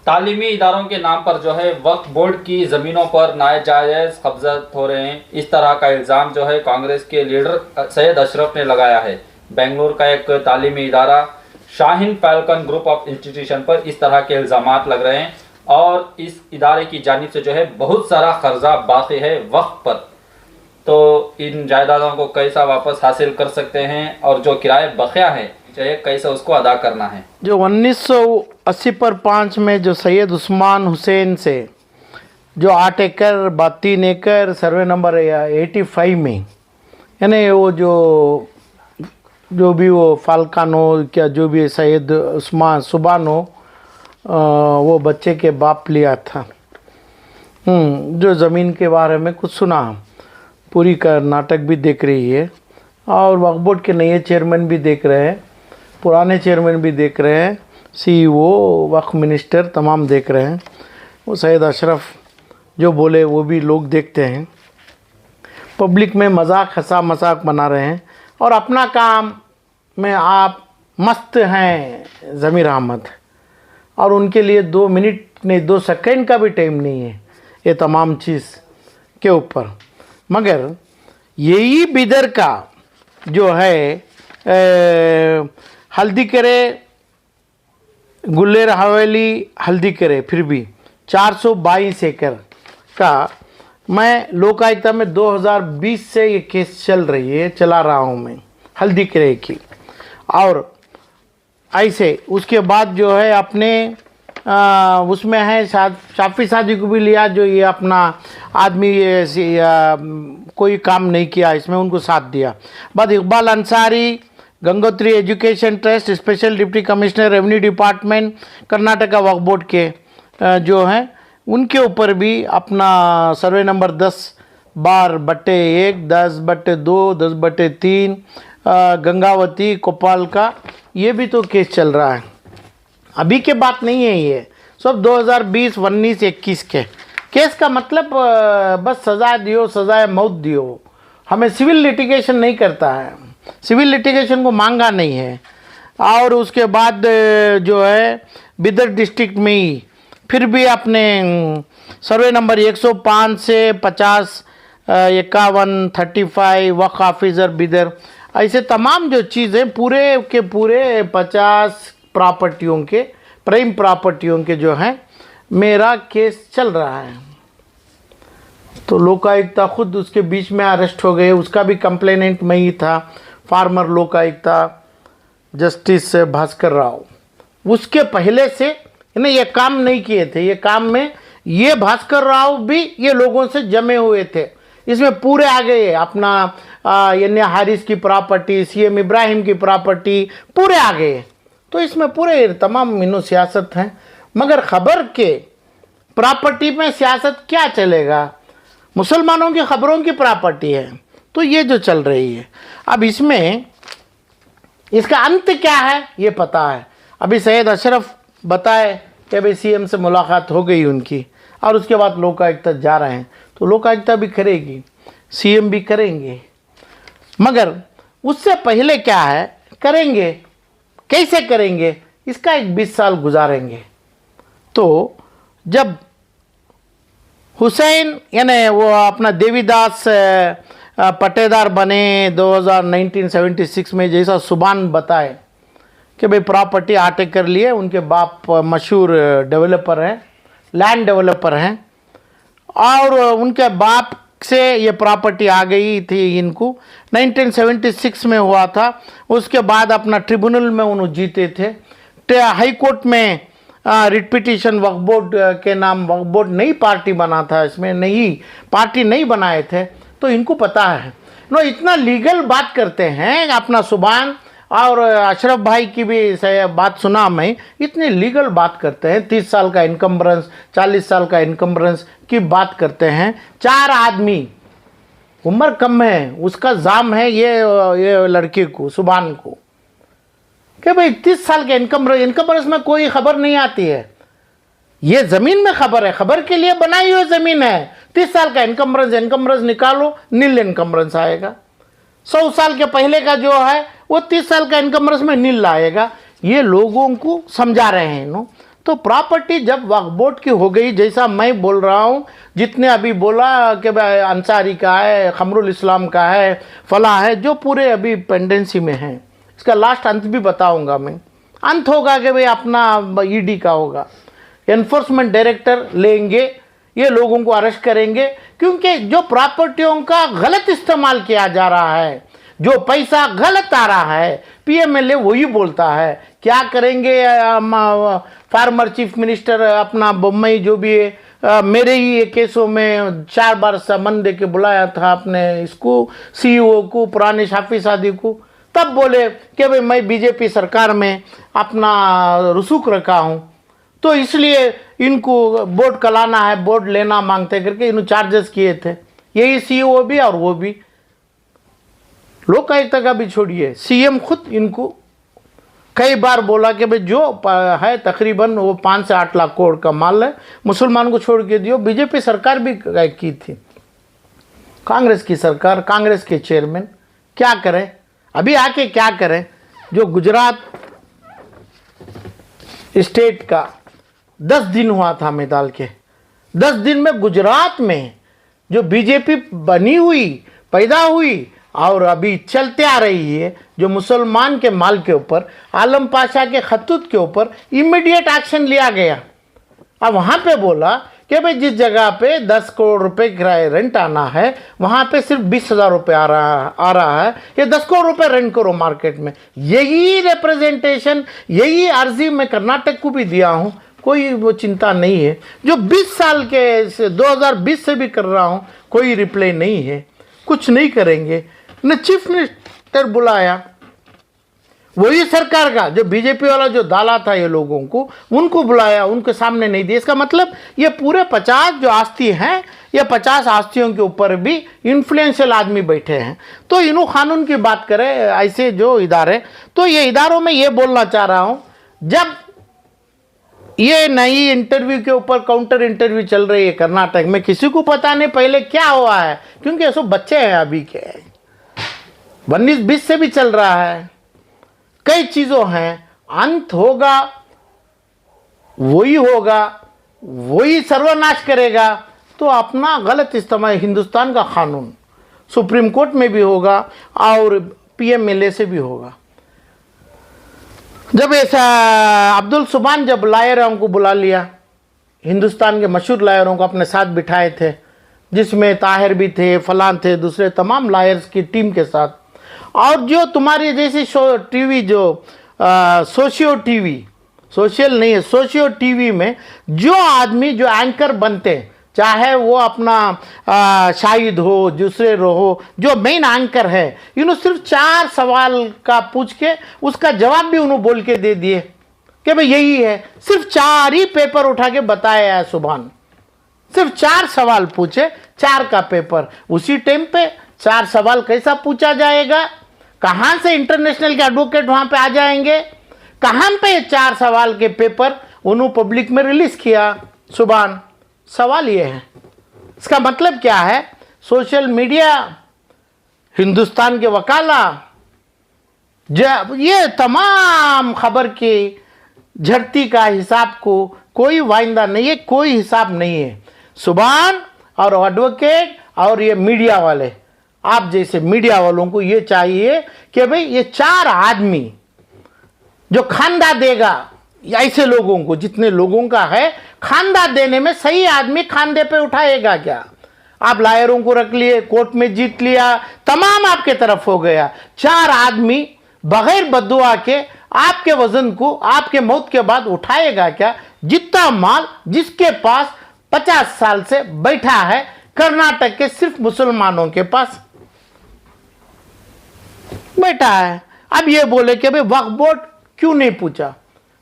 तालीमी इदारों के नाम पर जो है वक्फ बोर्ड की ज़मीनों पर नाजायज़ कब्जा हो रहे हैं, इस तरह का इल्ज़ाम जो है कांग्रेस के लीडर सैयद अशरफ ने लगाया है। बेंगलुरु का एक तालीमी इदारा Shaheen falcon group of institution पर इस तरह के इल्ज़ामात लग रहे हैं और इस इदारे की जानिब से जो है बहुत सारा कर्जा बाकी है वक्फ पर। तो इन जायदादों को कैसा वापस हासिल कर सकते हैं और जो किराए बकिया है चाहे कैसे उसको अदा करना है। जो 1980 पर 5 में जो सैयद उस्मान हुसैन से जो 8 एकड़ 32 एकड़ सर्वे नंबर 85 में, यानी वो जो भी वो फाल्कानो क्या जो भी सैयद उस्मान सुबानो वो बच्चे के बाप लिया था। जो ज़मीन के बारे में कुछ सुना, पूरी का नाटक भी देख रही है और वक्फ बोर्ड के नए चेयरमैन भी देख रहे हैं, पुराने चेयरमैन भी देख रहे हैं, सीईओ वक्फ मिनिस्टर तमाम देख रहे हैं। वो सैयद अशरफ जो बोले वो भी लोग देखते हैं। पब्लिक में मजाक हंसा मजाक बना रहे हैं और अपना काम में आप मस्त हैं ज़मीर अहमद, और उनके लिए 2 मिनट नहीं 2 सेकंड का भी टाइम नहीं है ये तमाम चीज़ के ऊपर। मगर यही बिदर का जो है हल्दी करे गुल्लेर हवेली हल्दी करे फिर भी 422 एकड़ का मैं लोकायुक्त में 2020 से ये केस चला रहा हूँ मैं हल्दी करे की। और ऐसे उसके बाद जो है अपने उसमें है शाफी सादी को भी लिया, जो ये अपना आदमी कोई काम नहीं किया इसमें उनको साथ दिया। बाद Iqbal Ansari Gangotri education trust special deputy commissioner revenue department Karnataka Waqf board के जो हैं उनके ऊपर भी अपना सर्वे नंबर 10/1 10/2 10/3 गंगावती कोपाल का ये भी तो केस चल रहा है। अभी के बात नहीं है, ये सब 2020 19 21 के केस का मतलब बस सज़ा दियो, सज़ाए मौत दियो। हमें सिविल लिटिगेशन नहीं करता है, सिविल लिटिगेशन को मांगा नहीं है। और उसके बाद जो है बिदर डिस्ट्रिक्ट में ही फिर भी अपने सर्वे नंबर 105 से 50 51 35 वक्फ ऑफिसर बिदर, ऐसे तमाम जो चीज़ें पूरे के पूरे 50 प्रॉपर्टियों के प्राइम प्रॉपर्टियों के जो हैं मेरा केस चल रहा है। तो लोकायुक्त खुद उसके बीच में अरेस्ट हो गए, उसका भी कंप्लेनेंट मैं ही था, फार्मर लोकायुक्त जस्टिस भास्कर राव। उसके पहले से इन्हें ये काम नहीं किए थे, ये काम में ये भास्कर राव भी ये लोगों से जमे हुए थे, इसमें पूरे आ गए। अपना यानी हारिस की प्रॉपर्टी, सीएम इब्राहिम की प्रॉपर्टी पूरे आ गए। तो इसमें पूरे तमाम इनो सियासत हैं। मगर खबर के प्रॉपर्टी में सियासत क्या चलेगा, मुसलमानों की खबरों की प्रॉपर्टी है, तो ये जो चल रही है। अब इसमें इसका अंत क्या है ये पता है। अभी सैयद अशरफ बताए कि भाई सीएम से मुलाकात हो गई उनकी और उसके बाद लोकायुक्त जा रहे हैं, तो लोकायुक्त भी करेगी, सीएम भी करेंगे। मगर उससे पहले क्या है करेंगे, कैसे करेंगे, इसका एक 20 साल गुजारेंगे। तो जब हुसैन यानी वो अपना देवीदास पट्टेदार बने 1976 में, जैसा सुबान बताए कि भाई प्रॉपर्टी 8 एकड़ लिए, उनके बाप मशहूर डेवलपर हैं, लैंड डेवलपर हैं, और उनके बाप से ये प्रॉपर्टी आ गई थी इनको 1976 में हुआ था। उसके बाद अपना ट्रिब्यूनल में उन्होंने जीते थे, हाई कोर्ट में रिट पिटीशन वक्फ बोर्ड के नाम, वक्फ बोर्ड नई पार्टी बना था, इसमें नई पार्टी नहीं बनाए थे, तो इनको पता है। नो इतना लीगल बात करते हैं अपना सुबान, और अशरफ भाई की भी बात सुना मैं, इतनी लीगल बात करते हैं। 30 साल का इनकम्बरेंस, 40 साल का इनकम्बरेंस की बात करते हैं। 4 आदमी, उम्र कम है, उसका जाम है ये लड़के को, सुबान को, कि भाई 30 साल के इनकम्बरेंस में कोई खबर नहीं आती है। ये ज़मीन में खबर है, खबर के लिए बनाई हुई ज़मीन है। 30 साल का इनकम्बरेंस निकालो, नील इनकम्बरेंस आएगा। 100 साल के पहले का जो है वो 30 साल का इनकम्बरेंस में नील आएगा। ये लोगों को समझा रहे हैं नो। तो प्रॉपर्टी जब वक्फ बोर्ड की हो गई, जैसा मैं बोल रहा हूँ, जितने अभी बोला कि भाई अंसारी का है, खमरुल इस्लाम का है, फला है, जो पूरे अभी पेंडेंसी में हैं, इसका लास्ट अंत भी बताऊंगा मैं। अंत होगा कि भाई अपना ईडी का होगा, एनफोर्समेंट डायरेक्टर लेंगे, ये लोगों को अरेस्ट करेंगे, क्योंकि जो प्रॉपर्टियों का गलत इस्तेमाल किया जा रहा है, जो पैसा गलत आ रहा है, पीएमएलए वही बोलता है। क्या करेंगे फार्मर चीफ मिनिस्टर अपना बम्बई जो भी है, मेरे ही केसों में 4 बार समन दे के बुलाया था अपने इसको सीईओ को, पुराने शाफी सादी को, तब बोले कि भाई मैं बीजेपी सरकार में अपना रसूख रखा हूँ, तो इसलिए इनको बोर्ड कलाना है, बोर्ड लेना मांगते करके इन्होंने चार्जेस किए थे। यही सीईओ भी और वो भी, लोकायुक्त का भी छोड़िए, सीएम खुद इनको कई बार बोला कि भाई जो है तकरीबन वो 5 से 8 लाख करोड़ का माल है, मुसलमान को छोड़ के दियो। बीजेपी सरकार भी की थी, कांग्रेस की सरकार, कांग्रेस के चेयरमैन क्या करें, अभी आके क्या करें। जो गुजरात स्टेट का 10 दिन हुआ था मिसाल के, 10 दिन में गुजरात में जो बीजेपी बनी हुई, पैदा हुई और अभी चलते आ रही है, जो मुसलमान के माल के ऊपर, आलम पाशा के खतूत के ऊपर इमीडिएट एक्शन लिया गया। अब वहाँ पे बोला कि भाई जिस जगह पे 10 करोड़ रुपए किराए रेंट आना है, वहाँ पे सिर्फ 20,000 रुपये आ रहा है, ये 10 करोड़ रुपए रेंट करो मार्केट में। यही रिप्रेजेंटेशन, यही अर्जी मैं कर्नाटक को भी दिया हूँ, कोई वो चिंता नहीं है। जो 20 साल के 2020 से भी कर रहा हूँ, कोई रिप्लाई नहीं है, कुछ नहीं करेंगे। न चीफ मिनिस्टर बुलाया, वही सरकार का जो बीजेपी वाला जो डाला था ये लोगों को, उनको बुलाया, उनके सामने नहीं दिया। इसका मतलब ये पूरे 50 जो आस्ती हैं, ये 50 आस्तियों के ऊपर भी इन्फ्लुएंशियल आदमी बैठे हैं। तो इन्हों कानून की बात करें ऐसे जो इदारे, तो ये इदारों में ये बोलना चाह रहा हूँ, जब ये नई इंटरव्यू के ऊपर काउंटर इंटरव्यू चल रही है कर्नाटक में, किसी को पता नहीं पहले क्या हुआ है, क्योंकि ऐसे बच्चे हैं अभी के, 19-20 से भी चल रहा है, कई चीज़ों हैं। अंत होगा, वही सर्वनाश करेगा। तो अपना गलत इस्तेमाल हिंदुस्तान का कानून सुप्रीम कोर्ट में भी होगा और पीएमएलए से भी होगा। जब ऐसा अब्दुल सुभान जब लायरों को बुला लिया, हिंदुस्तान के मशहूर लायरों को अपने साथ बिठाए थे, जिसमें ताहिर भी थे, फलान थे, दूसरे तमाम लायर्स की टीम के साथ, और जो तुम्हारी जैसी शो टीवी जो सोशियल नहीं है, सोशियो टीवी में जो आदमी जो एंकर बनते, चाहे वो अपना शाहिद हो, दूसरे हो, जो मेन एंकर है, इन्होंने सिर्फ 4 सवाल का पूछ के उसका जवाब भी उन्होंने बोल के दे दिए कि भाई यही है। सिर्फ 4 ही पेपर उठा के बताया है सुभान, सिर्फ 4 सवाल पूछे, 4 का पेपर। उसी टाइम पे 4 सवाल कैसा पूछा जाएगा, कहाँ से इंटरनेशनल के एडवोकेट वहाँ पे आ जाएंगे, कहाँ पे 4 सवाल के पेपर उन्होंने पब्लिक में रिलीज किया सुभान। सवाल ये है, इसका मतलब क्या है, सोशल मीडिया, हिंदुस्तान के वकाला, ये तमाम खबर की झड़ती का हिसाब को कोई वाइंदा नहीं है, कोई हिसाब नहीं है। सुभान और एडवोकेट और ये मीडिया वाले, आप जैसे मीडिया वालों को ये चाहिए कि भाई ये 4 आदमी जो खांदा देगा, ऐसे लोगों को, जितने लोगों का है, खांदा देने में सही आदमी खांदे पे उठाएगा क्या। आप लायरों को रख लिए, कोर्ट में जीत लिया, तमाम आपके तरफ हो गया। 4 आदमी बगैर बद्दुआ के आपके वजन को आपके मौत के बाद उठाएगा क्या। जितना माल जिसके पास 50 साल से बैठा है कर्नाटक के सिर्फ मुसलमानों के पास बैठा है। अब ये बोले कि भाई वक्फ बोर्ड क्यों नहीं पूछा।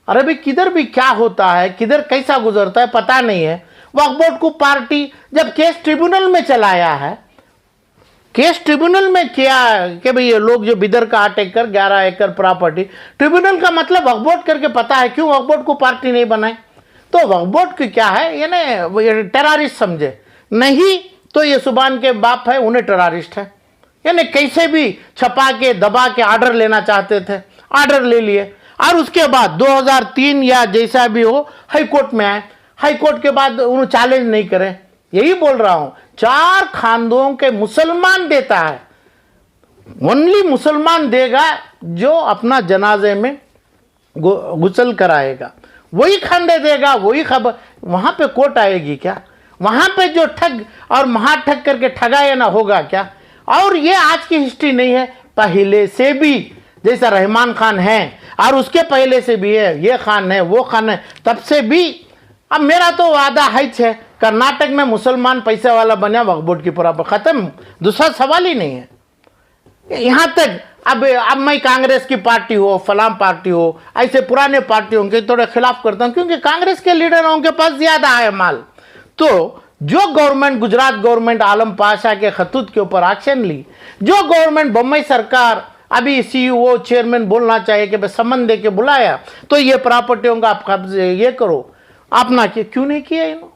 अरे भाई किधर भी क्या होता है, किधर कैसा गुजरता है पता नहीं है। वक्फ बोर्ड को पार्टी जब केस ट्रिब्यूनल में चलाया है, केस ट्रिब्यूनल में किया कि भाई ये लोग जो बिदर का 8 एकड़ 11 एकड़ प्रॉपर्टी, ट्रिब्यूनल का मतलब वक्फ बोर्ड करके पता है क्यों वक्फ बोर्ड को पार्टी नहीं बनाए। तो वक्फ बोर्ड की क्या है, यानी टेररिस्ट समझे नहीं, तो ये सुभान के बाप है, उन्हें टेररिस्ट है, यानी कैसे भी छपा के दबा के ऑर्डर लेना चाहते थे, ऑर्डर ले लिए। और उसके बाद 2003 या जैसा भी हो हाई कोर्ट में आए, हाई कोर्ट के बाद उन्होंने चैलेंज नहीं करे। यही बोल रहा हूं, 4 खानदों के मुसलमान देता है, ओनली मुसलमान देगा जो अपना जनाजे में गुसल कराएगा, वही खंडे देगा, वही खबर। वहां पे कोर्ट आएगी क्या? वहां पे जो ठग और महाठग करके ठगाया ना होगा क्या? और ये आज की हिस्ट्री नहीं है, पहले से भी जैसा रहमान खान है और उसके पहले से भी है, ये खान है वो खान है, तब से भी। अब मेरा तो वादा है कर्नाटक में मुसलमान पैसे वाला बना वक्फ बोर्ड की बराबर, खत्म, दूसरा सवाल ही नहीं है। यहां तक अब मैं कांग्रेस की पार्टी हो, फलाम पार्टी हो, ऐसे पुराने पार्टियों के थोड़े खिलाफ करता हूं, क्योंकि कांग्रेस के लीडरों के पास ज्यादा है माल। तो जो गवर्नमेंट, गुजरात गवर्नमेंट आलम पाशा के खतूत के ऊपर एक्शन ली, जो गवर्नमेंट बम्बई सरकार अभी सीईओ चेयरमैन बोलना चाहिए कि समन दे के बुलाया, तो ये प्रॉपर्टियों का आप कब्जे ये करो, आप ना किए, क्यों नहीं किया इन्होंने?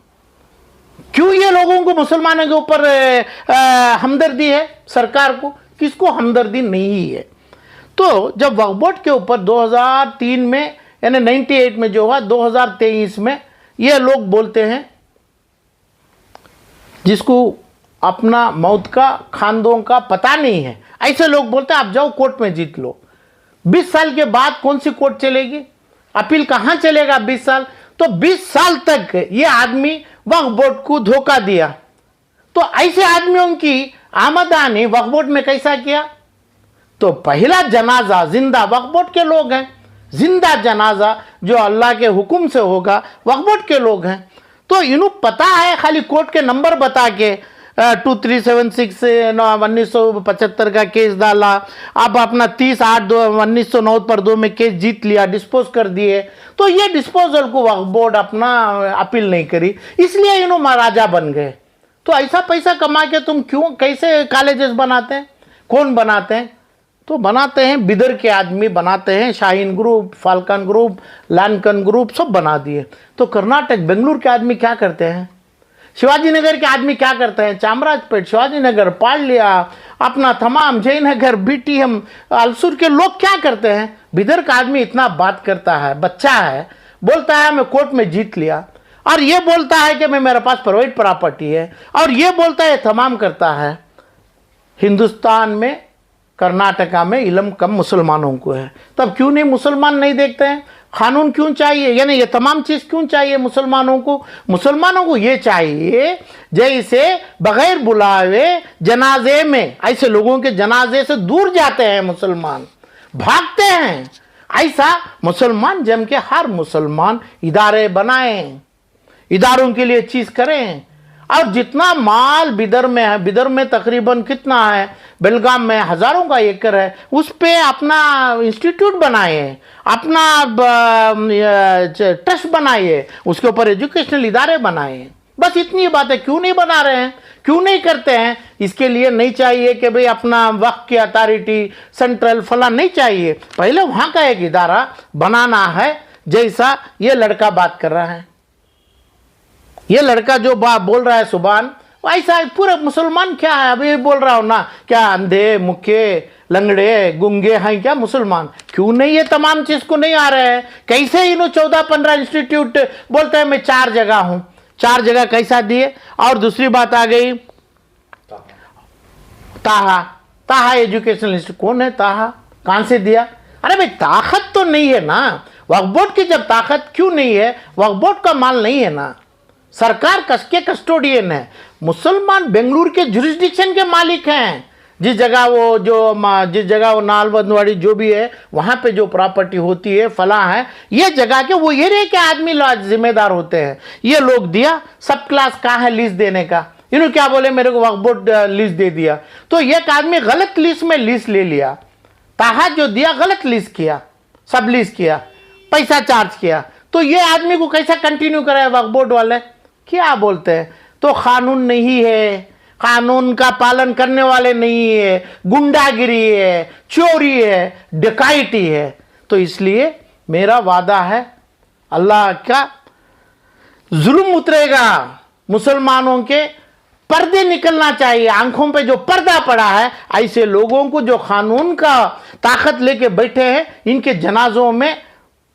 क्यों ये लोगों को, मुसलमानों के ऊपर हमदर्दी है सरकार को? किसको हमदर्दी नहीं है? तो जब वक्फ बोर्ड के ऊपर 2003 में यानी 98 में जो हुआ, 2023 में ये लोग बोलते हैं जिसको अपना मौत का खानदों का पता नहीं है, ऐसे लोग बोलते हैं आप जाओ कोर्ट में जीत लो। 20 साल के बाद कौन सी कोर्ट चलेगी? अपील कहां चलेगा 20 साल? तो 20 साल तक ये आदमी वक्फ बोर्ड को धोखा दिया। तो ऐसे आदमियों की आमदनी वक्फ बोर्ड में कैसा किया? तो पहला जनाजा जिंदा वक्फ बोर्ड के लोग हैं, जिंदा जनाजा जो अल्लाह के हुक्म से होगा वक्फ बोर्ड के लोग हैं। तो इन्हों पता है, खाली कोर्ट के नंबर बता के 2376 1975 का केस डाला, अब अपना 30/8/1909 पर 2 में केस जीत लिया, डिस्पोज कर दिए। तो ये डिस्पोजल को वक्फ बोर्ड अपना अपील नहीं करी, इसलिए इन्हों महाराजा बन गए। तो ऐसा पैसा कमा के तुम क्यों, कैसे कॉलेजेस बनाते हैं? कौन बनाते हैं? तो बनाते हैं बिदर के आदमी बनाते हैं, शाहीन ग्रुप, फाल्कन ग्रुप, लैंकन ग्रुप सब बना दिए। तो कर्नाटक बेंगलुरु के आदमी क्या करते हैं? शिवाजी नगर के आदमी क्या करते हैं? चामराजपेट, शिवाजी नगर, पालिया, अपना तमाम जयनगर, बीटीएम, अलसुर के लोग क्या करते हैं? बिदर का आदमी इतना बात करता है, बच्चा है, बोलता है मैं कोर्ट में जीत लिया, और ये बोलता है कि मैं, मेरे पास प्राइवेट प्रॉपर्टी है, और ये बोलता है, तमाम करता है। हिंदुस्तान में कर्नाटका में इल्म कम मुसलमानों को है, तब क्यों नहीं मुसलमान नहीं देखते हैं? कानून क्यों चाहिए? यानी ये तमाम चीज़ क्यों चाहिए मुसलमानों को? मुसलमानों को ये चाहिए जैसे बगैर बुलावे जनाजे में, ऐसे लोगों के जनाजे से दूर जाते हैं मुसलमान, भागते हैं, ऐसा मुसलमान जम के हर मुसलमान इदारे बनाएं, इदारों के लिए चीज़ करें। और जितना माल बिदर में है, बिदर में तकरीबन कितना है, बेलगाम में हज़ारों का एकड़ है, उस पे अपना इंस्टीट्यूट बनाए, अपना ट्रस्ट बनाइए, उसके ऊपर एजुकेशनल इदारे बनाए। बस इतनी बात है, क्यों नहीं बना रहे हैं, क्यों नहीं करते हैं? इसके लिए नहीं चाहिए कि भाई अपना वक्फ की अथॉरिटी सेंट्रल फला, नहीं चाहिए, पहले वहाँ का एक इदारा बनाना है, जैसा ये लड़का बात कर रहा है, ये लड़का जो बोल रहा है सुभान, ऐसा पूरे मुसलमान क्या है? अभी बोल रहा हूं ना, क्या अंधे, मुक्के, लंगड़े, गुंगे हैं क्या मुसलमान? क्यों नहीं ये तमाम चीज को नहीं आ रहे हैं? कैसे इन्हों 14-15 इंस्टीट्यूट बोलते हैं मैं 4 जगह हूं, 4 जगह कैसा दिए? और दूसरी बात आ गई ताहा, ताहा एजुकेशनल इंस्टीट्यूट कौन है? ताहा कहां से दिया? अरे भाई ताकत तो नहीं है ना वक्फ बोर्ड की, जब ताकत क्यों नहीं है? वक्फ बोर्ड का माल नहीं है ना, सरकार के कस्टोडियन है। मुसलमान बेंगलुरु के जुरिस्डिक्शन के मालिक हैं, जिस जगह वो नालबंदवाड़ी जो भी है वहां पे जो प्रॉपर्टी होती है फला है, ये जगह के वो एरिया के आदमी जिम्मेदार होते हैं। ये लोग दिया, सब क्लास कहाँ है लीज देने का? इन्होंने क्या बोले, मेरे को वक्फ बोर्ड लीज दे दिया, तो एक आदमी गलत लीज में लीज ले लिया, ताहा जो दिया गलत लीज किया, सब लीज किया, पैसा चार्ज किया, तो ये आदमी को कैसा कंटिन्यू कराए वक्फ बोर्ड वाले? क्या बोलते हैं? तो कानून नहीं है, कानून का पालन करने वाले नहीं है, गुंडागिरी है, चोरी है, डकैती है। तो इसलिए मेरा वादा है, अल्लाह का जुल्म उतरेगा, मुसलमानों के पर्दे निकलना चाहिए, आंखों पे जो पर्दा पड़ा है, ऐसे लोगों को जो कानून का ताकत लेके बैठे हैं, इनके जनाजों में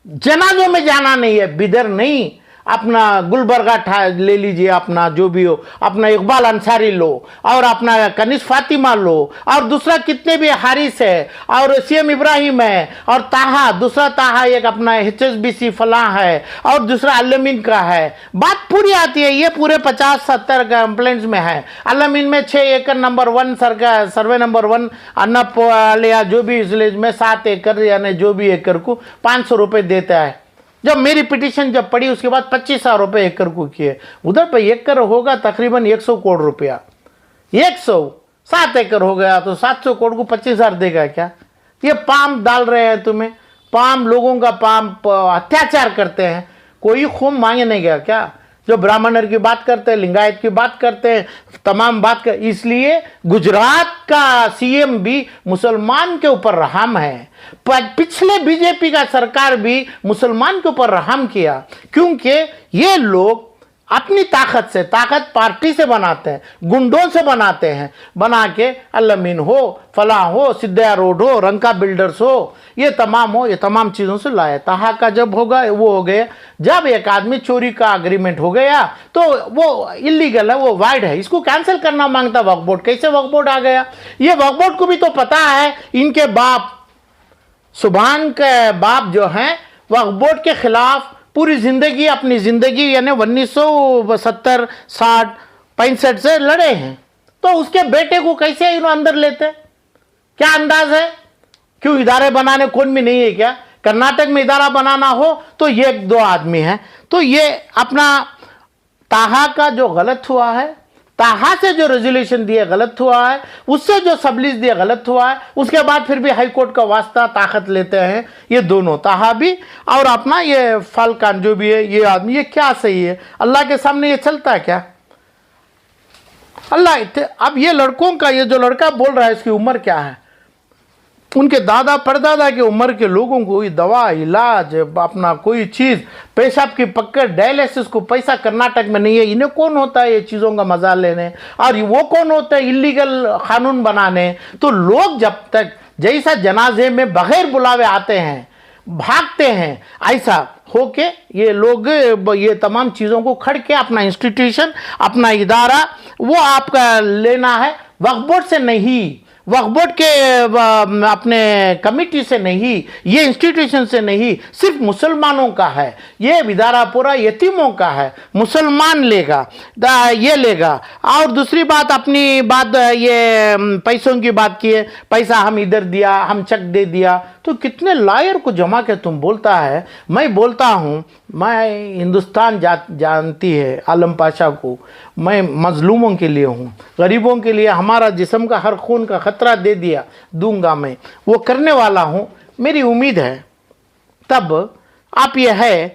जनाजों में जाना नहीं है, बिदर नहीं, अपना गुलबर्गा ले लीजिए, अपना जो भी हो, अपना इकबाल अंसारी लो, और अपना कनिश फातिमा लो, और दूसरा कितने भी हारिस है, और सीएम इब्राहिम है, और ताहा, दूसरा ताहा एक अपना HSBC फलां है, और दूसरा अलमीन का है। बात पूरी आती है, ये पूरे 50-70 कंप्लेंट्स में है। अलमीन में 6 एकड़ नंबर 1 सर्वे नंबर 1 अन्नपालिया जो भी विलेज में 7 एकड़ यानी जो भी एकड़ को 500 रुपये देता है। जब मेरी पिटीशन जब पड़ी उसके बाद 25,000 रुपये एकड़ को किए। उधर पे एकड़ होगा तकरीबन 100 करोड़ रुपया, 7 एकड़ हो गया तो 700 करोड़ को 25,000 देगा क्या? ये पाम डाल रहे हैं तुम्हें, पाम लोगों का पाम अत्याचार करते हैं, कोई खून मांगे नहीं गया क्या? जो ब्राह्मणर की बात करते हैं, लिंगायत की बात करते हैं, तमाम बात कर, इसलिए गुजरात का सीएम भी मुसलमान के ऊपर रहम है। पिछले बीजेपी का सरकार भी मुसलमान के ऊपर रहम किया, क्योंकि ये लोग अपनी ताकत से, ताकत पार्टी से बनाते हैं, गुंडों से बनाते हैं, बना के अलमीन हो, फला हो, सिद्धया रोड हो, रंका बिल्डर्स हो, ये तमाम चीज़ों से लाया। ताहा का जब होगा वो हो गया, जब एक आदमी चोरी का अग्रीमेंट हो गया तो वो इलीगल है, वो वाइड है, इसको कैंसिल करना मांगता वक्फ बोर्ड। कैसे वक्फ बोर्ड आ गया? ये वक्फ बोर्ड को भी तो पता है, इनके बाप सुभान के बाप जो हैं वक्फ बोर्ड के खिलाफ पूरी जिंदगी, अपनी जिंदगी यानी 1970, 60, 65 से लड़े हैं, तो उसके बेटे को कैसे इन्हों अंदर लेते? क्या अंदाज है? क्यों इदारे बनाने कौन भी नहीं है क्या? कर्नाटक में इदारा बनाना हो तो ये 1-2 आदमी हैं। तो ये अपना ताहा का जो गलत हुआ है, ताहा से जो रेजोल्यूशन दिया गलत हुआ है, उससे जो सबलीज दिया गलत हुआ है, उसके बाद फिर भी हाई कोर्ट का वास्ता ताकत लेते हैं ये दोनों, ताहा भी और अपना ये फालकान जो भी है, ये आदमी, ये क्या सही है? अल्लाह के सामने ये चलता है क्या? अल्लाह, अब ये लड़कों का, ये जो लड़का बोल रहा है इसकी उम्र क्या है? उनके दादा परदादा की उम्र के लोगों को ये दवा, इलाज, अपना कोई चीज़, पेशाब की पक्कर, डायलिसिस को पैसा कर्नाटक में नहीं है। इन्हें कौन होता है ये चीज़ों का मजा लेने, और वो कौन होता है इलीगल कानून बनाने? तो लोग जब तक जैसा जनाजे में बगैर बुलावे आते हैं, भागते हैं, ऐसा होके ये लोग ये तमाम चीज़ों को खड़ के अपना इंस्टीट्यूशन, अपना इदारा वो आपका लेना है, वक्फ बोर्ड से नहीं, वक्फ बोर्ड के अपने कमिटी से नहीं, ये इंस्टीट्यूशन से नहीं, सिर्फ मुसलमानों का है ये इदारा, पूरा यतीमों का है, मुसलमान लेगा, ये लेगा। और दूसरी बात, अपनी बात ये पैसों की बात की है, पैसा हम इधर दिया, हम चेक दे दिया, तो कितने लायर को जमा के तुम बोलता है। मैं बोलता हूँ, मैं हिंदुस्तान जानती है आलम पाशा को, मैं मजलूमों के लिए हूँ, गरीबों के लिए हमारा जिस्म का हर खून का खतरा दे दिया दूंगा, मैं वो करने वाला हूँ, मेरी उम्मीद है। तब आप ये है,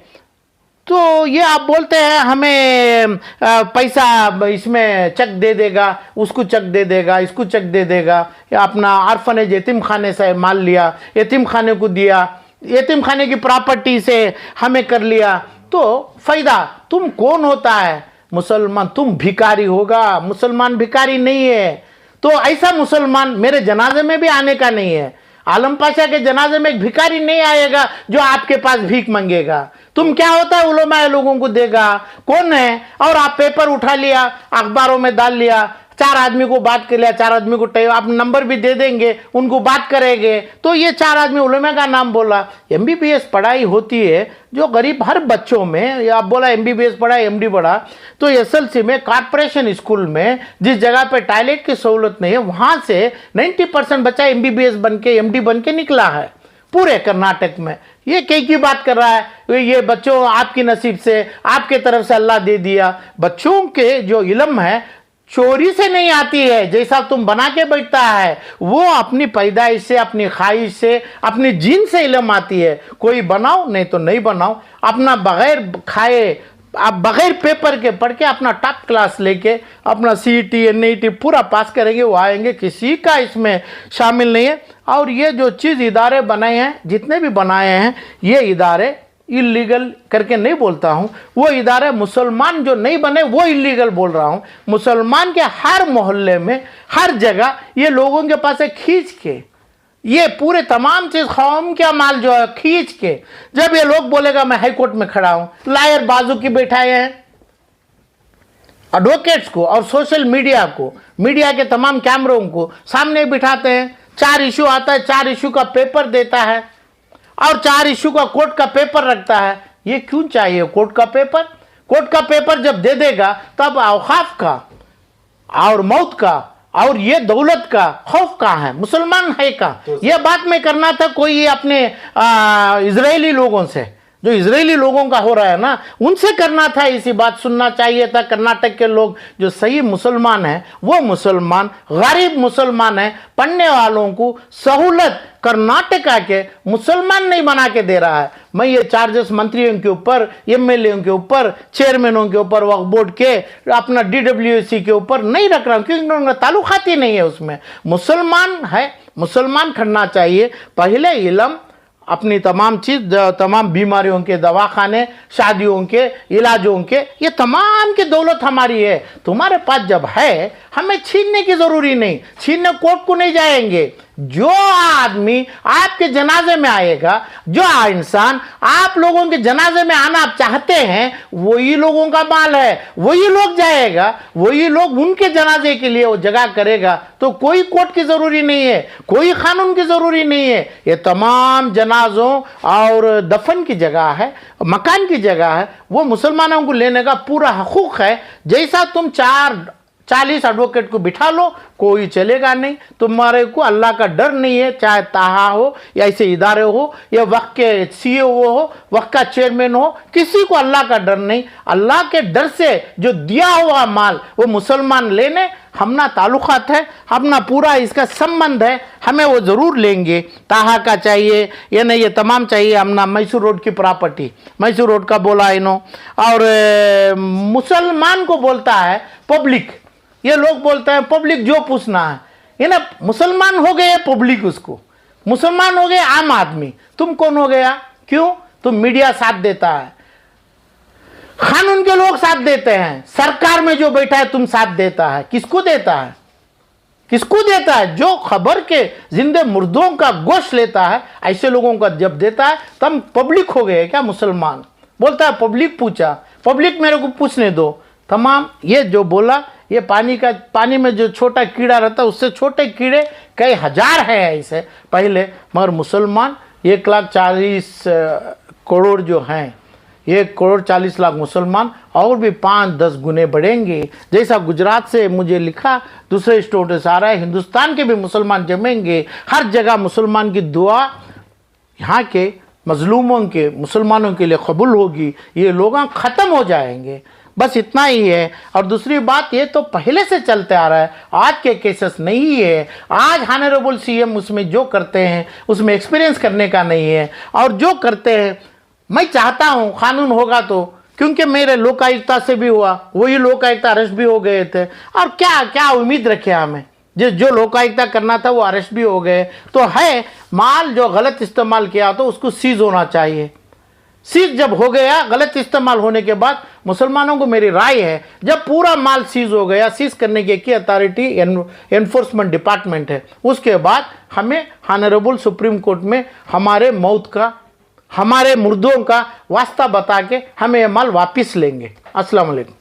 तो ये आप बोलते हैं हमें पैसा इसमें चेक दे देगा, उसको चेक दे देगा, इसको चेक दे देगा, या अपना आर्फनेज यतीम खाने से माल लिया, यतीम खाने को दिया, यतीम खाने की प्रॉपर्टी से हमें कर लिया, तो फ़ायदा तुम कौन होता है? मुसलमान, तुम भिखारी होगा, मुसलमान भिखारी नहीं है। तो ऐसा मुसलमान मेरे जनाजे में भी आने का नहीं है। आलम पाशा के जनाजे में एक भिखारी नहीं आएगा जो आपके पास भीख मांगेगा। तुम क्या होता है उलमा लोगों को देगा, कौन है? और आप पेपर उठा लिया, अखबारों में डाल लिया, 4 आदमी को बात कर लिया, 4 आदमी को आप नंबर भी दे देंगे, उनको बात करेंगे, तो ये 4 आदमी उलमा का नाम बोला। MBBS पढ़ाई होती है जो गरीब हर बच्चों में, या आप बोला MBBS पढ़ा, MD पढ़ा, तो SLC में कॉर्पोरेशन स्कूल में जिस जगह पे टॉयलेट की सहूलत नहीं है, वहाँ से 90% बच्चा MBBS बन के, MD बन के निकला है पूरे कर्नाटक में। ये कई की बात कर रहा है, ये बच्चों आपकी नसीब से, आपके तरफ से अल्लाह दे दिया। बच्चों के जो इल्म है चोरी से नहीं आती है, जैसा तुम बना के बैठता है, वो अपनी पैदाइश से, अपनी ख्वाहिश से, अपनी जीन से इल्म आती है। कोई बनाओ, नहीं तो नहीं बनाओ, अपना बगैर खाए, आप बगैर पेपर के पढ़ के अपना टॉप क्लास लेके अपना CET NET पूरा पास करेंगे, वो आएंगे, किसी का इसमें शामिल नहीं है। और ये जो चीज़ इदारे बनाए हैं, जितने भी बनाए हैं, ये इदारे इलीगल करके नहीं बोलता हूँ, वो इदारे मुसलमान जो नहीं बने वो इलीगल बोल रहा हूँ। मुसलमान के हर मोहल्ले में, हर जगह ये लोगों के पास खींच के ये पूरे तमाम चीज कौम का माल जो है खींच के, जब ये लोग बोलेगा मैं हाई कोर्ट में खड़ा हूं, लायर बाजू की बैठाए हैं एडवोकेट्स को और सोशल मीडिया को, मीडिया के तमाम कैमरों को सामने बिठाते हैं। 4 इशू आता है, 4 इशू का पेपर देता है और 4 इशू का कोर्ट का पेपर रखता है। ये क्यों चाहिए कोर्ट का पेपर? कोर्ट का पेपर जब दे देगा तब औकाफ का और मौत का और ये दौलत का खौफ कहाँ है? मुसलमान है का? ये बात में करना था कोई ये अपने इजरायली लोगों से, जो इजरायली लोगों का हो रहा है ना, उनसे करना था। इसी बात सुनना चाहिए था। कर्नाटक के लोग जो सही मुसलमान हैं, वो मुसलमान गरीब मुसलमान हैं, पढ़ने वालों को सहूलत कर्नाटका के मुसलमान नहीं बना के दे रहा है। मैं ये चार्जेस मंत्रियों के ऊपर, एमएलए के ऊपर, चेयरमैनों के ऊपर, वक्फ बोर्ड के, अपना डीडब्ल्यूएसी के ऊपर नहीं रख रहा हूँ, क्योंकि उनका ताल्लुकात ही नहीं है उसमें। मुसलमान है, मुसलमान खड़ना चाहिए। पहले इलम, अपनी तमाम चीज़, तमाम बीमारियों के दवाखाने, शादियों के, इलाजों के, ये तमाम की दौलत हमारी है। तुम्हारे पास जब है, हमें छीनने की ज़रूरी नहीं, छीनने कोर्ट को नहीं जाएंगे। जो आदमी आपके जनाजे में आएगा, जो इंसान आप लोगों के जनाजे में आना आप चाहते हैं, वही लोगों का माल है, वही लोग जाएगा, वही लोग उनके जनाजे के लिए वो जगह करेगा। तो कोई कोर्ट की ज़रूरी नहीं है, कोई कानून की ज़रूरी नहीं है। ये तमाम जनाजों और दफन की जगह है, मकान की जगह है, वो मुसलमानों को लेने का पूरा हकूक़ है। जैसा तुम 40 एडवोकेट को बिठा लो, कोई चलेगा नहीं। तुम्हारे को अल्लाह का डर नहीं है, चाहे ताहा हो या ऐसे इदारे हो या वक्त के सीईओ हो, वक्त का चेयरमैन हो, किसी को अल्लाह का डर नहीं। अल्लाह के डर से जो दिया हुआ माल वो मुसलमान लेने, हमना ताल्लुकात है, अपना पूरा इसका संबंध है, हमें वो ज़रूर लेंगे। ताहा का चाहिए या नहीं, ये तमाम चाहिए। हमना मैसूर रोड की प्रॉपर्टी, मैसूर रोड का बोला इन्हों, और मुसलमान को बोलता है पब्लिक। ये लोग बोलते हैं पब्लिक जो पूछना है, ये ना मुसलमान हो गए पब्लिक, उसको मुसलमान हो गए आम आदमी। तुम कौन हो गया? क्यों? तुम मीडिया साथ देता है, कानून के लोग साथ देते हैं, सरकार में जो बैठा है तुम साथ देता है। किसको देता है? किसको देता है? जो खबर के जिंदे मुर्दों का गोश्त लेता है, ऐसे लोगों का जब देता है तब पब्लिक हो गए क्या मुसलमान? बोलता है पब्लिक पूछा, पब्लिक मेरे को पूछने दो। तमाम ये जो बोला, ये पानी में जो छोटा कीड़ा रहता है, उससे छोटे कीड़े कई हजार हैं ऐसे पहले। मगर मुसलमान 1,40 करोड़ जो हैं, 1,40,00,000 मुसलमान, और भी 5-10 गुने बढ़ेंगे। जैसा गुजरात से मुझे लिखा, दूसरे स्टेट से आ रहा है, हिंदुस्तान के भी मुसलमान जमेंगे। हर जगह मुसलमान की दुआ यहाँ के मजलूमों के, मुसलमानों के लिए कबूल होगी। ये लोग ख़त्म हो जाएंगे, बस इतना ही है। और दूसरी बात, ये तो पहले से चलते आ रहा है, आज के केसेस नहीं है। आज ऑनरेबल सीएम उसमें जो करते हैं उसमें एक्सपीरियंस करने का नहीं है, और जो करते हैं, मैं चाहता हूँ कानून होगा तो, क्योंकि मेरे लोकायुक्ता से भी हुआ, वही लोकायुक्ता अरेस्ट भी हो गए थे। और क्या क्या उम्मीद रखे हमें? जो लोकायुक्ता करना था वो अरेस्ट भी हो गए। तो है माल जो गलत इस्तेमाल किया तो उसको सीज होना चाहिए। सीज जब हो गया, गलत इस्तेमाल होने के बाद, मुसलमानों को मेरी राय है, जब पूरा माल सीज हो गया, सीज करने की अथॉरिटी एनफोर्समेंट डिपार्टमेंट है, उसके बाद हमें ऑनरेबल सुप्रीम कोर्ट में हमारे मौत का, हमारे मुर्दों का वास्ता बता के हमें ये माल वापस लेंगे। अस्सलाम वालेकुम।